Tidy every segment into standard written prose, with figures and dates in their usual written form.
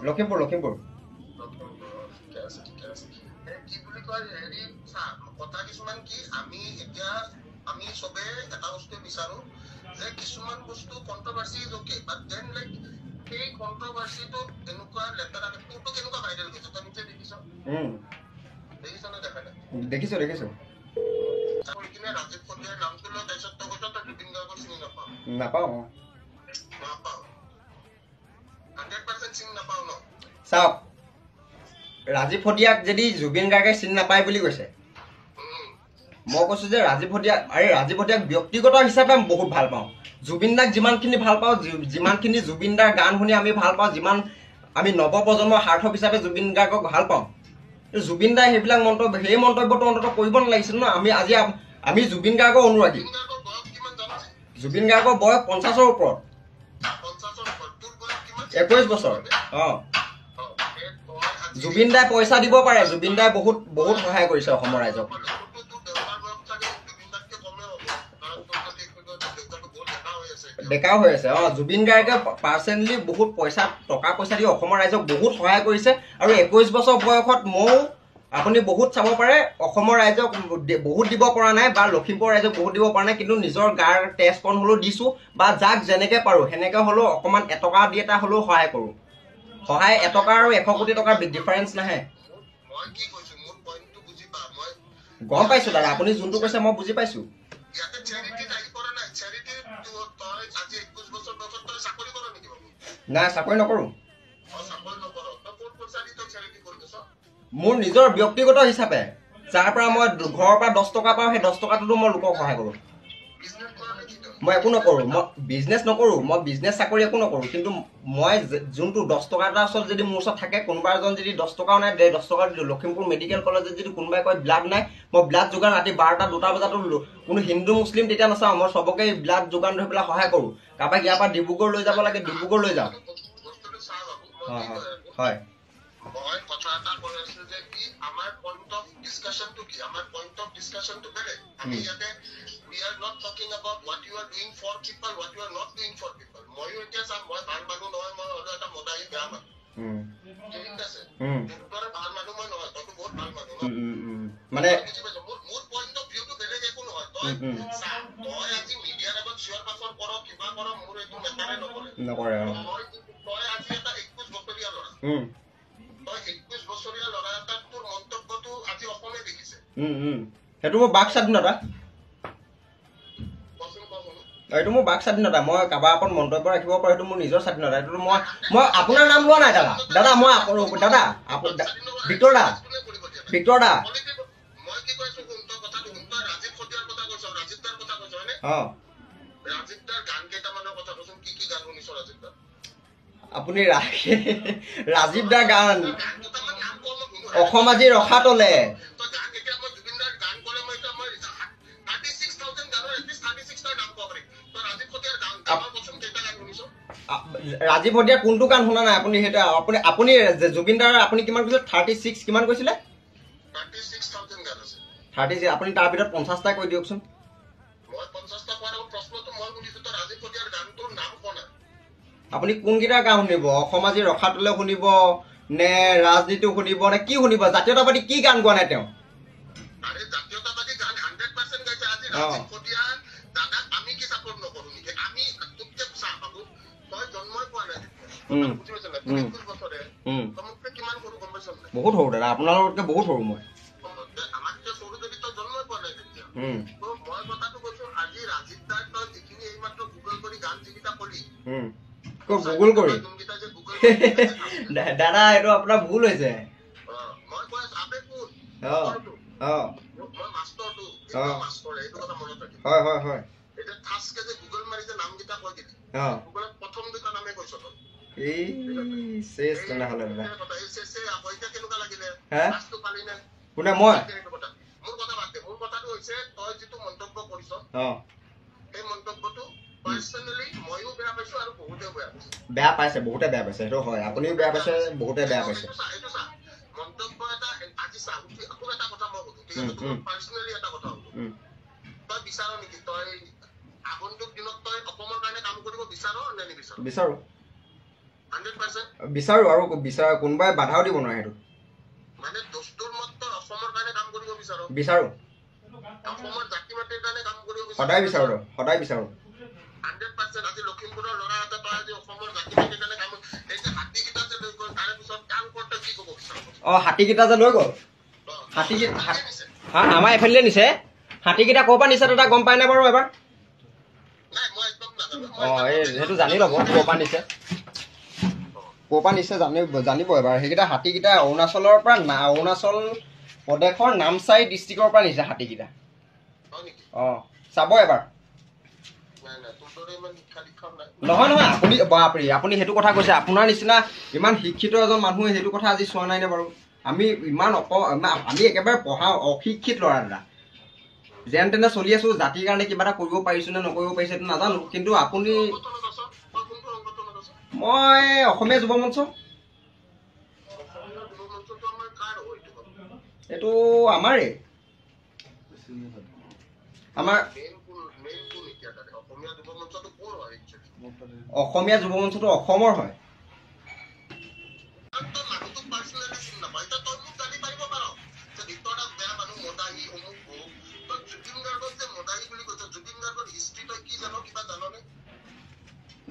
লখিমপুৰ কি বুলি কয় হেৰি কথা কিছুমান কি আমি এতিয়া আমি সবে এটা বস্তু বিচাৰো যে কিছুমান বস্তু controversy is okay but then like সেই কন্ট্ৰভাৰ্সিটো এনেকুৱা লেটাৰ কিন্তু কেনেকুৱা ভাইৰেল হৈছে তই নিজে দেখিছ না দেখা নাই দেখিছো কিনে ৰাজীৱ ফটিয়াৰ নামটো লৈ তাৰপিছত তই কৈছ তই জুবিন গাৰ্গক চিনি নাপাওঁ 100% চিনি নাপাওঁ ন চাওক ৰাজীৱ ফটিয়াক যদি জুবিন গাৰ্গে চিনি নাপায় বুলি কৈছে মই কৈছো যে ৰাজীৱ ফটিয়াক ব্যক্তিগত হিচাপে বহুত ভাল পাওঁ জুবিন দাক যিমানখিনি ভাল পাওঁ যিমানখিনি জুবিন দাৰ গান শুনি আমি ভাল পাওঁ যিমান আমি নৱপ্ৰজন্মৰ সাৰ্থক হিচাপে জুবিন গাৰ্গক ভাল পাওঁ জুবিন দাই সেইবিলাক সেই মন্তব্যটো অন্তত কৰিব নালাগিছিল ন আমি জুবিন গাৰ্গৰ অনুৰাগী জুবিন গাৰ্গৰ বয়স 50ৰ ওপৰত 21 বছৰ জুবিন দাই পইচা দিব পাৰে জুবিন দাই বহুত সহায় কৰিছে অসমৰ ৰাইজক ডেকাও হৈ আছে জুবিন গাৰ্গে পাৰ্চনেলি বহুত টকা পইচা দি অসমৰ ৰাইজক বহুত সহায় কৰিছে আৰু 21 বছৰ বয়সত আপুনি বহুত চাব পাৰে অসমৰ ৰাইজক বহুত দিব পৰা নাই বা লখিমপুৰ ৰাইজক বহুত দিব পৰা নাই কিন্তু নিজৰ গাৰ তেজ কণ হ'লেও দিছো বা যাক যেনেকে পাৰো সেনেকে হ'লেও অকণমান এটকা দি এটা হ'লেও সহায় কৰো সহায় এটকা আৰু 100 কোটি টকাৰ ডিফাৰেঞ্চ নাহে গম পাইছো দাদা আপুনি যোনটো কৈছে মই বুজি পাইছো নাই চাকৰি নকৰো মোৰ নিজৰ ব্যক্তিগত হিচাপে যাৰ পৰা মই ঘৰৰ পৰা 10 টকা পাওঁ সেই 10 টকাটো মই লোকক সহায় কৰো মই একো নকৰো মই বিজনেছ নকৰো মই বিজনেছ চাকৰি একো নকৰো কিন্তু মই যোনটো 10 টকা এটা ওচৰত যদি মোৰ ওচৰত থাকে কোনোবা এজন যদি 10 টকাও নাই 10 টকা লখিমপুৰ মেডিকেল কলেজত যদি কোনোবাই কয় ব্লাড নাই মই ব্লাড যোগান ৰাতি 12টা 2টা বজাতো কোনো হিন্দু মুছলিম তেতিয়া নাচাওঁ মই সবকে ব্লাড যোগান ধৰি পেলাই সহায় কৰো কাৰোবাক ইয়াৰ পৰা ডিব্ৰুগড় লৈ যাব লাগে ডিব্ৰুগড় লৈ যাওঁ হয় মই কথা এটা কৈ আছো যে কি আমাৰ পইণ্ট অফ ডিসকাশনটো কি আমাৰ পইণ্ট অফ ডিসকাশনটো বেলেগ আমি ইয়াতে we are not talking about what you are doing for people what you are not doing for people মইও এতিয়া চাম মই ভাল মানুহ নহয় মই হলো এটা মদাহী বেয়া মানুহ ঠিক আছে তোৰ ভাল মানুহ মই নহয় তইতো বহুত ভাল মানুহ মানে মোৰ পইণ্ট অফ ভিউটো বেলেগ একো নহয় তই আজি মিডিয়াৰ আগত চিঞৰ বাখৰ কৰ কিবা কৰ মোৰ এইটো মেটাৰে নকৰে তই আজি এটা 21 বছৰীয়া ল'ৰা তই 21 বছৰীয়া ল'ৰা এটাৰ তোৰ মন্তব্যটো আজি অসমে দেখিছে সেইটো মোৰ বাক স্বাধীনতা এইটো মোৰ বাক স্বাধীনতা মই কাৰোবাৰ ওপৰত মন্তব্য ৰাখিব পাৰোঁ সেইটো মোৰ নিজৰ স্বাধীনতা এইটো মই আপোনাৰ নাম লোৱা নাই দাদা মই ভিক্টৰ দা মই কি কৈছো শুন তই কথাটো শুন তই ৰাজীৱ ফটিয়াৰ কথা কৈছ ৰাজীৱ দাৰ কথা কৈছ হয়নে ৰাজীৱ দাৰ গান কেইটামানৰ কথা কৈছোন কি গান শুনিছ ৰাজীৱ দাৰ আপুনি ৰাজীৱ দাৰ গান অসম আজি ৰখা তলে ৰাজীৱ ফটিয়াৰ কোনটো গান শুনা নাই আপুনি সেইটো আপুনি জুবিন দাৰ আপুনি কিমান কৈছিলে 36 কিমান কৈছিলে 36000 গান আছে 36 আপুনি তাৰ ভিতৰত 50টা কৈ দিয়কচোন মই 50টা কোৱাৰ প্ৰশ্নটো মই বুজিছো তো ৰাজীৱ ফটিয়াৰ গানটোৰ নাম কোন আপুনি কোনকেইটা গান শুনিব অসম আজি ৰখা তলে শুনিব নে ৰাজনীতি শুনিব নে কি শুনিব জাতীয়তাবাদী কি গান গোৱা নাই তেওঁ আৰে জাতীয়তাবাদী গান 100% গাইছে আজি ৰাজীৱ ফটিয়াৰ দাদাক আমি কি সাপোৰ্ট নকৰো নেকি আমি তোকে চাহ পাবো তই জন্মই পোৱা নাই বুজি পাইছ না 21 বছৰে তমকে কিমান সৰু গম পাইছ না বহুত সৰু দাদা আপোনালোকতকৈ বহুত সৰু মই আমাতকে সৰু যদি তই জন্মই পোৱা নাই তেতিয়া তো মই কথাটো কৈছো আজি ৰাজীৱ দাৰ তই যিখিনি এইমাত্ৰ গুগল কৰি গান যিকিটা কলি গুগল কৰি দাদা এইটো আপোনাৰ ভুল হৈছে মই কৈ আছো আপে কোন মই মাষ্টৰটো মাষ্টৰ এইটো কথা মনত ৰাখিব হয় এটা থাসকে যে গুগল মাৰি যে নামকেইটা কৈ দিবি গুগলত প্ৰথম দুটা নামে কৈছ তই এই শেষ তেনেহ'লে দাদা কথা এই শেষে আপইটা কেনেকুৱা লাগিলে লাষ্টটো পালি নে কোনে মই মোৰ কথা বাদ দে মোৰ কথাটো হৈছে তই যিটো মন্তব্য কৰিছ এই মন্তব্যটো পাৰ্সনেলি মইও বেয়া পাইছো আৰু বহুতে বেয়া পাইছে বহুতে বেয়া পাইছে সেইটো হয় আপুনিও বেয়া পাইছে বহুতে বেয়া পাইছে এইটো চা মন্তব্য এটা আজি চা আকৌ এটা কথা মই সুধো ঠিক আছে তোৰ পাৰ্সনেলি এটা কথা সুধো তই বিচাৰ নেকি তই আগন্তুক দিনত তই অসমৰ কাৰণে কাম কৰিব বিচাৰ নে নিবিচাৰ বিচাৰো 100% বিচাৰো আৰু বিচাৰ কোনোবাই বাধাও দিব নোৱাৰে সেইটো মানে দস্তুৰ মত অসমৰ কাৰণে কাম কৰিব বিচাৰো বিচাৰো অসমৰ জাতি মাটিৰ কাৰণে কাম কৰিব বিচাৰো সদায় বিচাৰো 100% আজি লখিমপুৰৰ ল'ৰা এটা তই আজি অসমৰ জাতি মাটিৰ কাৰণে কাম এই যে হাতীকেইটা যে লৈ গ'ল তাৰে পিছত কাম কৰোঁতে কি ক'ব বিচাৰো হাতীকেইটা যে লৈ গ'ল আমাৰ এফালে নিছে হাতীকেইটা ক'ৰ পৰা নিছে দাদা গম পাই নে বাৰু এবাৰ সেইটো জানি ল'ব ক'ৰ পৰা নিছে জানিব এবাৰ সেইকেইটা হাতীকেইটা অৰুণাচলৰ পৰা অৰুণাচল প্ৰদেশৰ নামচাই ডিষ্ট্ৰিক্টৰ পৰা নিছে হাতীকেইটা চাব এবাৰ নহয় আপুনি সেইটো কথা কৈছে আপোনাৰ নিচিনা ইমান শিক্ষিত এজন মানুহে সেইটো কথা আজি চোৱা নাই নে বাৰু আমি আমি একেবাৰে পঢ়া অশিক্ষিত ল'ৰা দাদা যেন তেনে চলি আছো জাতিৰ কাৰণে কিবা এটা কৰিব পাৰিছো নে নকৰিব পাৰিছো সেইটো নাজানো কিন্তু আপুনি মই অসমীয়া যুৱ মঞ্চ এইটো আমাৰ অসমীয়া যুৱ মঞ্চটো অসমৰ হয়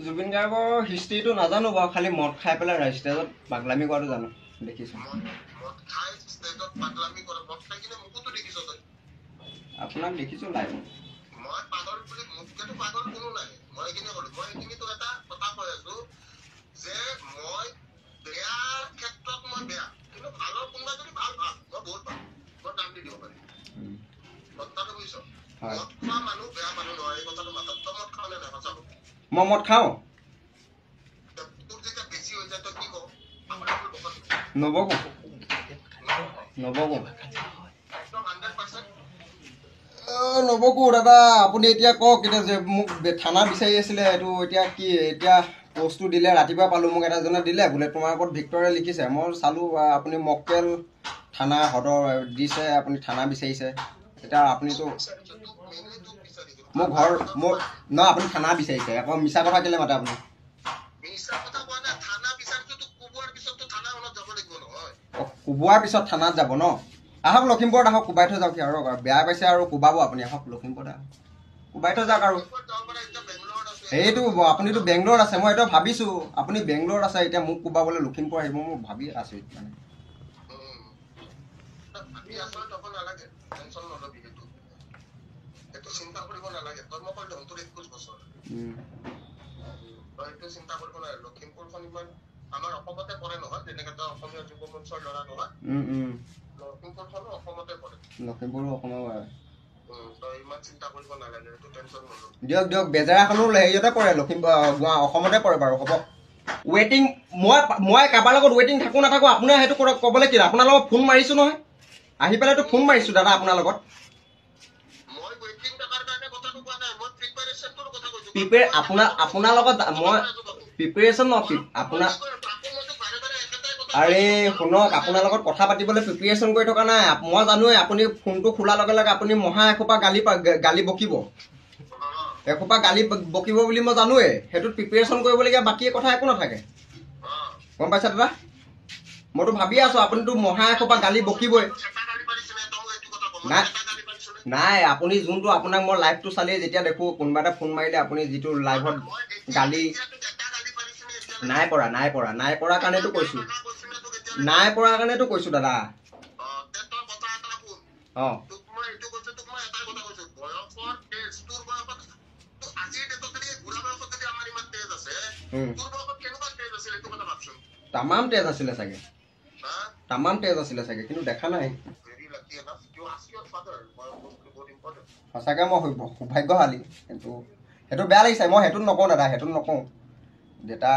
জুবিন গাৰ্গৰ হিষ্ট্ৰীটো নাজানো বাৰু খালি মদ খাই পেলাই ষ্টেজত পাগলামি কৰাটো জানো দেখিছো আপোনাক দেখিছো লাইভ মই মদ খাওঁ নবকো দাদা আপুনি এতিয়া কওক এতিয়া যে মোক থানা বিচাৰি আছিলে এইটো এতিয়া কি এতিয়া পোষ্টটো দিলে ৰাতিপুৱা পালো মোক এটাজনে দিলে বোলে তোমাৰ ওপৰত ভিক্টৰে লিখিছে মই চালো আপুনি মক্কেল থানা সদৰ দিছে আপুনি থানা বিচাৰিছে এতিয়া আপুনিতো মোৰ ঘৰ আপুনি থানা বিচাৰিছে আকৌ মিছা কথা কেলে মাতে আপুনি কোবোৱাৰ পিছত থানাত যাব ন আহক লখিমপুৰত আহক কোবাই থৈ যাওক আৰু বেয়া পাইছে আৰু কোবাব আপুনি আহক লখিমপুৰত আহক কোবাই থৈ যাওক আৰু সেইটো আপুনিতো বেংগলোৰত আছে মই এইটো ভাবিছো আপুনি বেংগলোৰত আছে এতিয়া মোক কোবাবলৈ লখিমপুৰ আহিব মই ভাবি আছো মানে দিয়ক বেজেৰাখনো হেৰিয়তে পৰে লখিমপুৰ অসমতে পৰে বাৰু হ'ব ৱেটিং মই কাৰোবাৰ লগত ৱেটিং থাকো নাথাকো আপোনাৰ সেইটো ক'বলৈ কি আপোনাৰ লগত ফোন মাৰিছো নহয় আহি পেলাইতো ফোন মাৰিছো দাদা আপোনাৰ লগত আপোনাৰ লগত মই প্ৰিপেৰেশ্যন আপোনাৰ আৰে শুনক আপোনাৰ লগত কথা পাতিবলৈ প্ৰিপেৰেশ্যন কৰি থকা নাই মই জানোৱে আপুনি ফোনটো খোলাৰ লগে লগে আপুনি মহা এসোপা গালি বকিব এসোপা গালি বকিব বুলি মই জানোৱে সেইটোত প্ৰিপেৰেশ্যন কৰিবলগীয়া বাকী কথা একো নাথাকে গম পাইছা দাদা মইতো ভাবি আছো আপুনিতো মহা এসোপা গালি বকিবই নাই আপুনি যোনটো আপোনাক মই লাইভটো চালি যেতিয়া দেখো কোনোবা এটা ফোন মাৰিলে আপুনি যিটো লাইভত গালি নাই পৰা কাৰণেতো কৈছো দাদা তামাম তেজ আছিলে চাগে কিন্তু দেখা নাই সঁচাকে মই সৌভাগ্যশালী কিন্তু সেইটো বেয়া লাগিছে মই সেইটোত নকওঁ দাদা সেইটোত নকওঁ দেউতা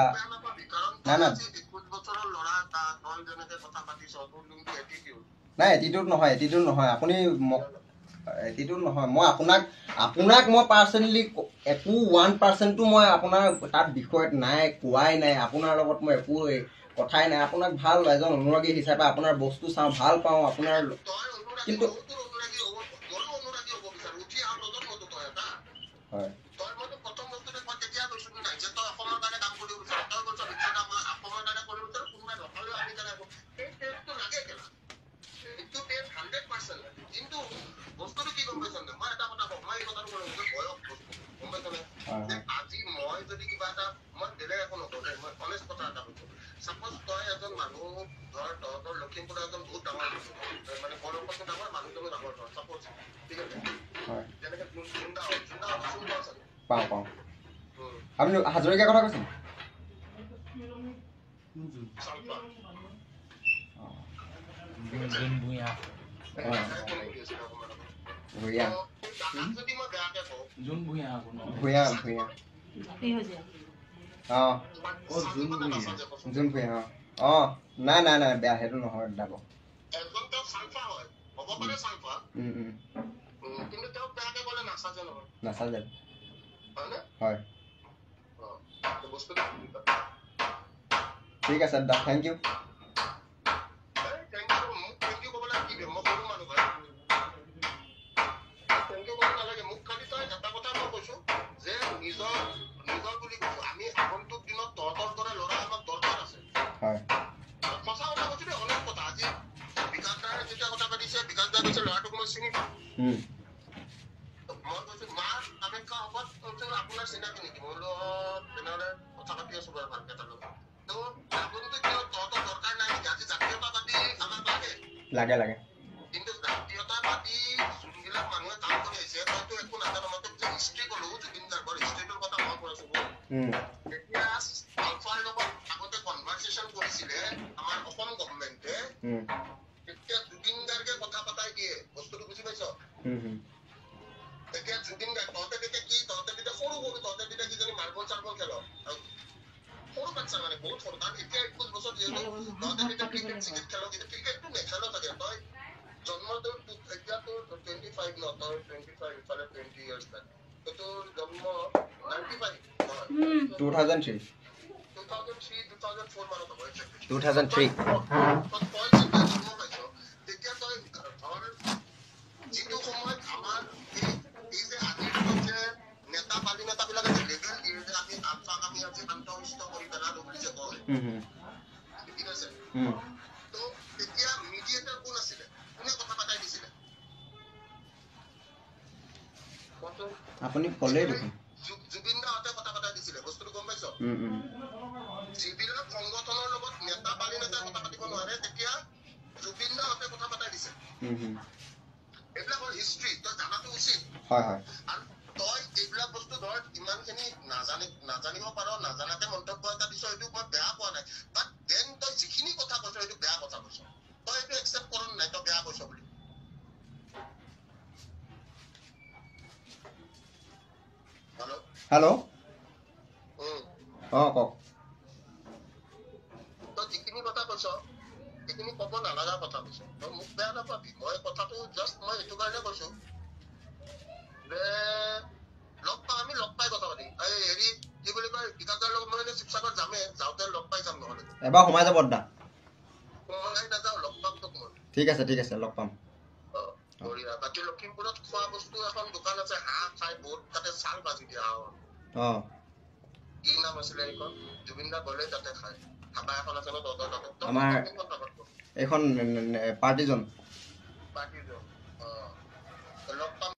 নাই এটিটিউড নহয় আপুনি এটিটিউড নহয় মই আপোনাক মই পাৰ্চনেলি একো 1% মই আপোনাৰ তাত বিষয়ত নাই কোৱাই নাই আপোনাৰ লগত মই একো কথাই নাই আপোনাক ভাল এজন অনুৰাগী হিচাপে আপোনাৰ বস্তু চাওঁ ভাল পাওঁ আপোনাৰ কিন্তু হয় এজন মানুহ ধৰ তহঁতৰ লখিমপুৰৰ এজন বহুত ডাঙৰ মানে বৰপত্ৰ ডাঙৰ মানুহজনো ডাঙৰ ধৰ চাপোজ ঠিক আছে হয় যেনেকে জুন্দা পাওঁ পাওঁ আপুনি হাজৰিকাৰ কথা কৈছে ভূঞা ভূঞা ভূঞা অঁ যোন ভূঞা অঁ নাই নাই নাই বেয়া সেইটো নহয় দাদা নাচাজে হয় ঠিক আছে দাদা থেংক ইউ লাগে লাগে কিন্তু জাতীয়তাবাদী যোনবিলাক মানুহে কাম কৰি আহিছে তইতো একো নাজানো মই তোক যে হিষ্ট্ৰী ক'লো জুবিন গাৰ্গৰ হিষ্ট্ৰীটোৰ কথা মই কৈছো তেতিয়া আলফাৰ লগত আগতে কনভাৰচেশ্যন কৰিছিলে আমাৰ অসম গভৰ্ণমেণ্টে তেতিয়া জুবিন গাৰ্গে কথা পাতাই দিয়ে বস্তুটো বুজি পাইছ তেতিয়া জুবিন গাৰ্গ তহঁতে তেতিয়া কি তহঁতে তেতিয়া সৰু সৰু তহঁতে তেতিয়া কিজানি মাৰ্বল চাৰ্বল খেল সৰু বাচ্চা মানে বহুত সৰু কাৰণ এতিয়া 21 বছৰ যিহেতু তহঁতে তেতিয়া ক্ৰিকেট চিকেট খেল কিন্তু ক্ৰিকেটটো নেখেল থাকে তই জন্ম তোৰ এতিয়া তোৰ 25 ন তই 25 ইফালে 20 ইয়াৰ্ছ বেক তোৰ জন্ম 95 2003 2004 মানত হ'ব 2003 তই যেতিয়া জন্ম পাইছ তেতিয়া তই ধৰ যিটো সময়ত আমাৰ এই যে আজিৰ যে নেতা পালি নেতাবিলাকে যে লেভেল দিয়ে যে আমি আলফাক আমি আজি আন্তঃষ্ট কৰি পেলালো বুলি যে কয় ঠিক আছে তো তেতিয়া মিডিয়েটাৰ কোন আছিলে কোনে কথা পাতাই দিছিলে আপুনি ক'লেই দেখোন জুবিন দাহঁতে কথা পাতাই দিছিলে বস্তুটো গম পাইছ যিবিলাক সংগঠনৰ লগত নেতা পালি নেতাই কথা পাতিব নোৱাৰে তেতিয়া জুবিন দাহঁতে কথা পাতাই দিছে এইবিলাকৰ হিষ্ট্ৰী তই জানাটো উচিত হয় হয় আৰু তই এইবিলাক বস্তু ধৰ ইমানখিনি নাজানিব পাৰ নাজানাকে মন্তব্য এটা দিছ এইটো মই বেয়া পোৱা নাই বাট দেন তই যিখিনি কথা কৈছ এইটো বেয়া কথা কৈছ তই এইটো একচেপ্ট কৰ নাই তই বেয়া কৈছ বুলি হেল্ল' অঁ কওক তই যিখিনি কথা কৈছ সেইখিনি ক'ব নালাগা কথা কৈছ তই মোক বেয়া নাপাবি মই কথাটো জাষ্ট মই এইটো কাৰণে কৈছো যে আমি লগ পাই কথা পাতিম এই হেৰি কি বুলি কয় বিকাশৰ লগত মই এনে শিৱসাগৰ যামে যাওঁতে লগ পাই যাম নহ'লে এবাৰ সোমাই যাব দাদা সোমাই নাযাওঁ লগ পাম তোক মই ঠিক আছে লগ পাম বাকী লখিমপুৰত খোৱা বস্তু এখন দোকান আছে হাঁহ খাই বহুত তাতে চাল ভাজি দিয়া অঁ কি নাম আছিলে এইখন জুবিন দা গ'লে তাতে খায় ধাবা এখন আছে ন তহঁতৰ তাতে আমাৰ এইখন পাৰ্টিজন অঁ লগ পাম